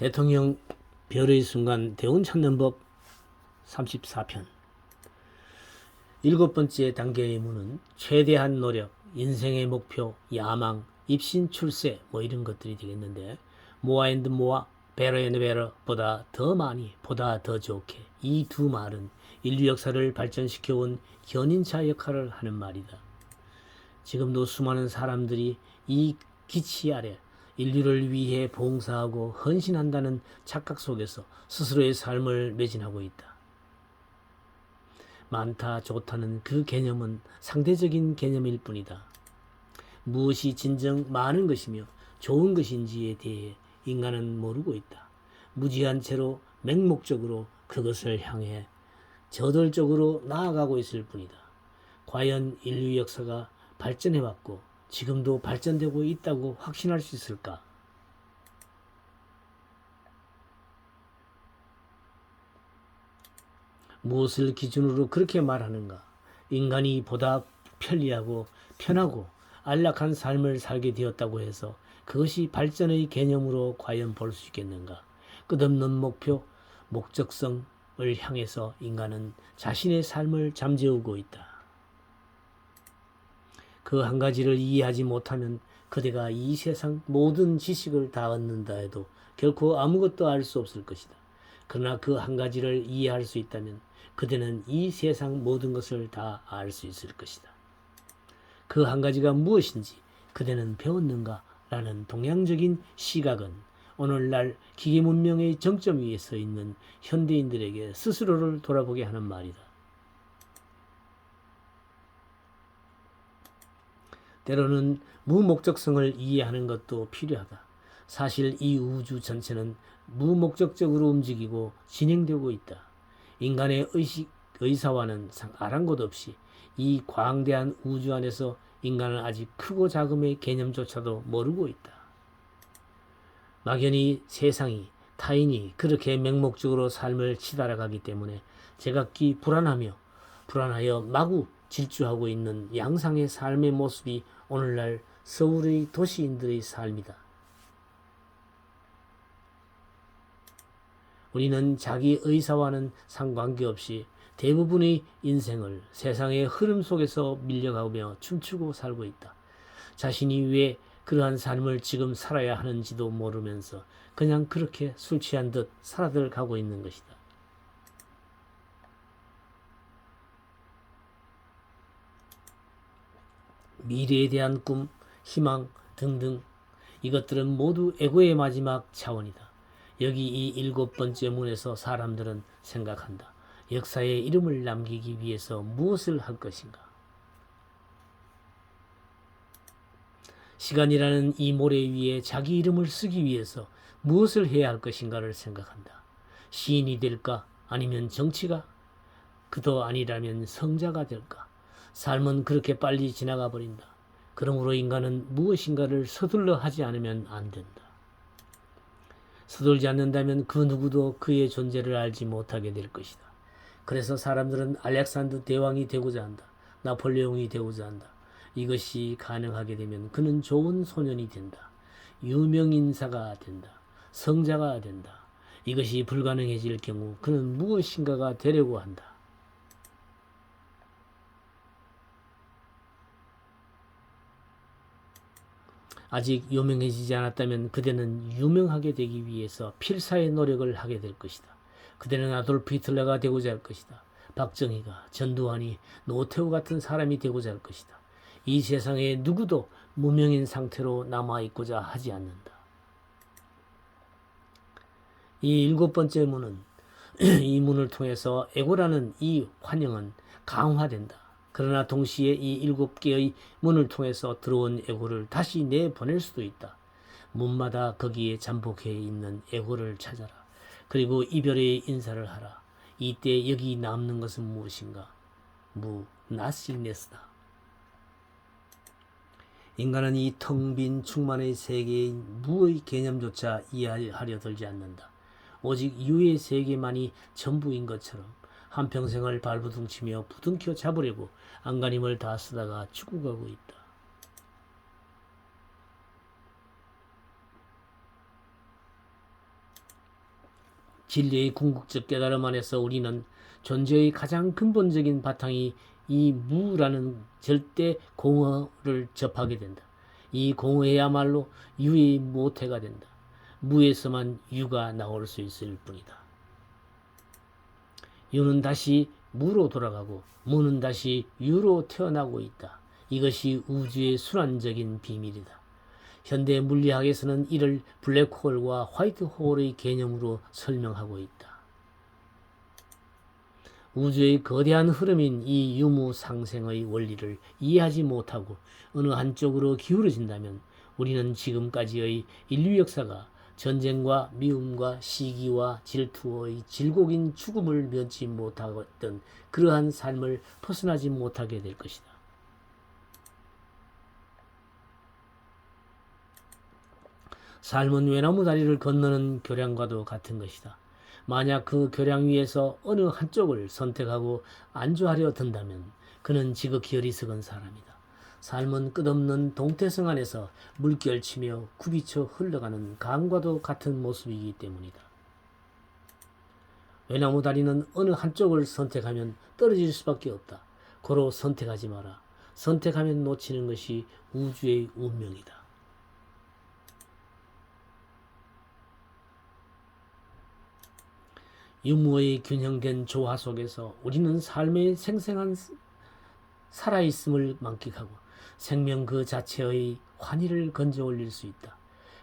대통령 별의 순간 대운 찾는 법 34편. 일곱 번째 단계의 문은 최대한 노력, 인생의 목표, 야망, 입신 출세 이런 것들이 되겠는데, 모아 앤드 모아, 베러 앤드 베러보다 더 많이, 보다 더 좋게, 이 두 말은 인류 역사를 발전시켜온 견인차 역할을 하는 말이다. 지금도 수많은 사람들이 이 기치 아래 인류를 위해 봉사하고 헌신한다는 착각 속에서 스스로의 삶을 매진하고 있다. 많다, 좋다는 그 개념은 상대적인 개념일 뿐이다. 무엇이 진정 많은 것이며 좋은 것인지에 대해 인간은 모르고 있다. 무지한 채로 맹목적으로 그것을 향해 저돌적으로 나아가고 있을 뿐이다. 과연 인류 역사가 발전해왔고 지금도 발전되고 있다고 확신할 수 있을까? 무엇을 기준으로 그렇게 말하는가? 인간이 보다 편리하고 편하고 안락한 삶을 살게 되었다고 해서 그것이 발전의 개념으로 과연 볼 수 있겠는가? 끝없는 목표, 목적성을 향해서 인간은 자신의 삶을 잠재우고 있다. 그 한 가지를 이해하지 못하면 그대가 이 세상 모든 지식을 다 얻는다 해도 결코 아무것도 알 수 없을 것이다. 그러나 그 한 가지를 이해할 수 있다면 그대는 이 세상 모든 것을 다 알 수 있을 것이다. 그 한 가지가 무엇인지 그대는 배웠는가? 라는 동양적인 시각은 오늘날 기계 문명의 정점 위에 서 있는 현대인들에게 스스로를 돌아보게 하는 말이다. 때로는 무목적성을 이해하는 것도 필요하다. 사실 이 우주 전체는 무목적적으로 움직이고 진행되고 있다. 인간의 의사와는 아랑곳 없이 이 광대한 우주 안에서 인간은 아직 크고 작음의 개념조차도 모르고 있다. 막연히 세상이, 타인이 그렇게 맹목적으로 삶을 치달아가기 때문에 제각기 불안하여 마구 질주하고 있는 양상의 삶의 모습이 오늘날 서울의 도시인들의 삶이다. 우리는 자기 의사와는 상관계없이 대부분의 인생을 세상의 흐름 속에서 밀려가며 춤추고 살고 있다. 자신이 왜 그러한 삶을 지금 살아야 하는지도 모르면서 그냥 그렇게 술 취한 듯 살아들 가고 있는 것이다. 미래에 대한 꿈, 희망 등등 이것들은 모두 에고의 마지막 차원이다. 여기 이 일곱 번째 문에서 사람들은 생각한다. 역사에 이름을 남기기 위해서 무엇을 할 것인가? 시간이라는 이 모래 위에 자기 이름을 쓰기 위해서 무엇을 해야 할 것인가를 생각한다. 시인이 될까? 아니면 정치가? 그도 아니라면 성자가 될까? 삶은 그렇게 빨리 지나가 버린다. 그러므로 인간은 무엇인가를 서둘러 하지 않으면 안 된다. 서둘지 않는다면 그 누구도 그의 존재를 알지 못하게 될 것이다. 그래서 사람들은 알렉산더 대왕이 되고자 한다. 나폴레옹이 되고자 한다. 이것이 가능하게 되면 그는 좋은 소년이 된다. 유명인사가 된다. 성자가 된다. 이것이 불가능해질 경우 그는 무엇인가가 되려고 한다. 아직 유명해지지 않았다면 그대는 유명하게 되기 위해서 필사의 노력을 하게 될 것이다. 그대는 아돌프 히틀러가 되고자 할 것이다. 박정희가, 전두환이, 노태우 같은 사람이 되고자 할 것이다. 이 세상에 누구도 무명인 상태로 남아있고자 하지 않는다. 이 일곱 번째 문은 이 문을 통해서 에고라는 이 환영은 강화된다. 그러나 동시에 이 일곱 개의 문을 통해서 들어온 에고를 다시 내보낼 수도 있다. 문마다 거기에 잠복해 있는 에고를 찾아라. 그리고 이별의 인사를 하라. 이때 여기 남는 것은 무엇인가? nothingness다. 인간은 이 텅 빈 충만의 세계의 무의 개념조차 이해하려 들지 않는다. 오직 유의 세계만이 전부인 것처럼 한평생을 발부둥치며 부둥켜 잡으려고 안간힘을 다 쓰다가 죽어가고 있다. 진리의 궁극적 깨달음 안에서 우리는 존재의 가장 근본적인 바탕이 이 무라는 절대 공허를 접하게 된다. 이 공허야말로 유의 모태가 된다. 무에서만 유가 나올 수 있을 뿐이다. 유는 다시 무로 돌아가고 무는 다시 유로 태어나고 있다. 이것이 우주의 순환적인 비밀이다. 현대 물리학에서는 이를 블랙홀과 화이트홀의 개념으로 설명하고 있다. 우주의 거대한 흐름인 이 유무 상생의 원리를 이해하지 못하고 어느 한쪽으로 기울어진다면 우리는 지금까지의 인류 역사가 전쟁과 미움과 시기와 질투의 질곡인 죽음을 면치 못하던 그러한 삶을 벗어나지 못하게 될 것이다. 삶은 외나무 다리를 건너는 교량과도 같은 것이다. 만약 그 교량 위에서 어느 한쪽을 선택하고 안주하려 든다면 그는 지극히 어리석은 사람이다. 삶은 끝없는 동태성 안에서 물결치며 굽이쳐 흘러가는 강과도 같은 모습이기 때문이다. 외나무 다리는 어느 한쪽을 선택하면 떨어질 수밖에 없다. 고로 선택하지 마라. 선택하면 놓치는 것이 우주의 운명이다. 유무의 균형된 조화 속에서 우리는 삶의 생생한 살아있음을 만끽하고 생명 그 자체의 환희를 건져 올릴 수 있다.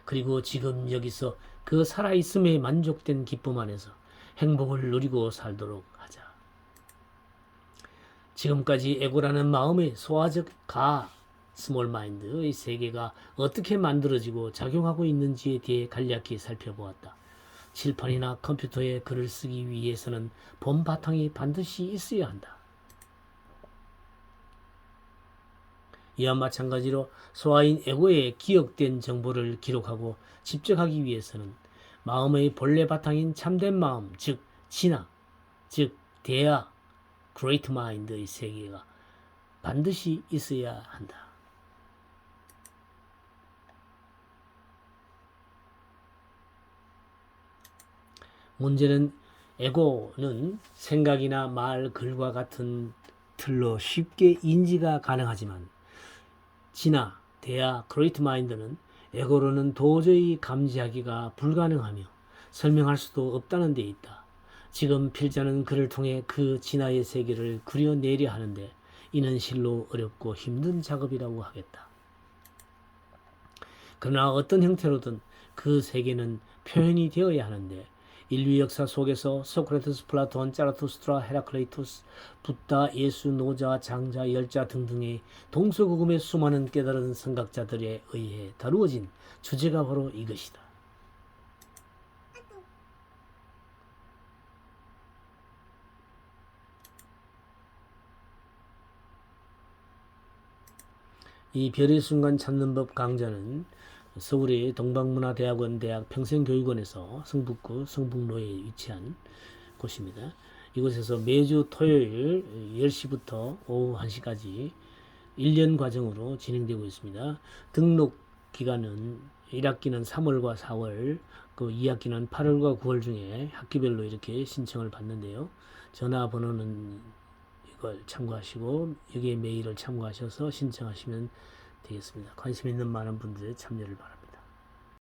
그리고 지금 여기서 그 살아있음에 만족된 기쁨 안에서 행복을 누리고 살도록 하자. 지금까지 에고라는 마음의 소화적 스몰 마인드의 세계가 어떻게 만들어지고 작용하고 있는지에 대해 간략히 살펴보았다. 칠판이나 컴퓨터에 글을 쓰기 위해서는 본 바탕이 반드시 있어야 한다. 이와 마찬가지로 소아인 에고의 기억된 정보를 기록하고 집적하기 위해서는 마음의 본래 바탕인 참된 마음, 즉 진화, 즉 대화, 그레이트 마인드의 세계가 반드시 있어야 한다. 문제는 에고는 생각이나 말, 글과 같은 틀로 쉽게 인지가 가능하지만 진화, 대화, 그레이트 마인드는 에고로는 도저히 감지하기가 불가능하며 설명할 수도 없다는 데 있다. 지금 필자는 그를 통해 그 진화의 세계를 그려내려 하는데 이는 실로 어렵고 힘든 작업이라고 하겠다. 그러나 어떤 형태로든 그 세계는 표현이 되어야 하는데 인류 역사 속에서 소크라테스, 플라톤, 자라투스트라, 헤라클레이토스, 붓다, 예수, 노자, 장자, 열자 등등의 동서고금의 수많은 깨달은 선각자들에 의해 다루어진 주제가 바로 이것이다. 이 별의 순간 찾는 법 강좌는 서울의 동방문화대학원 대학 평생교육원에서 성북구 성북로에 위치한 곳입니다. 이곳에서 매주 토요일 10시부터 오후 1시까지 1년 과정으로 진행되고 있습니다. 등록 기간은 1학기는 3월과 4월, 그 2학기는 8월과 9월 중에 학기별로 이렇게 신청을 받는데요. 전화번호는 이걸 참고하시고 여기에 메일을 참고하셔서 신청하시면 되겠습니다. 관심 있는 많은 분들의 참여를 바랍니다.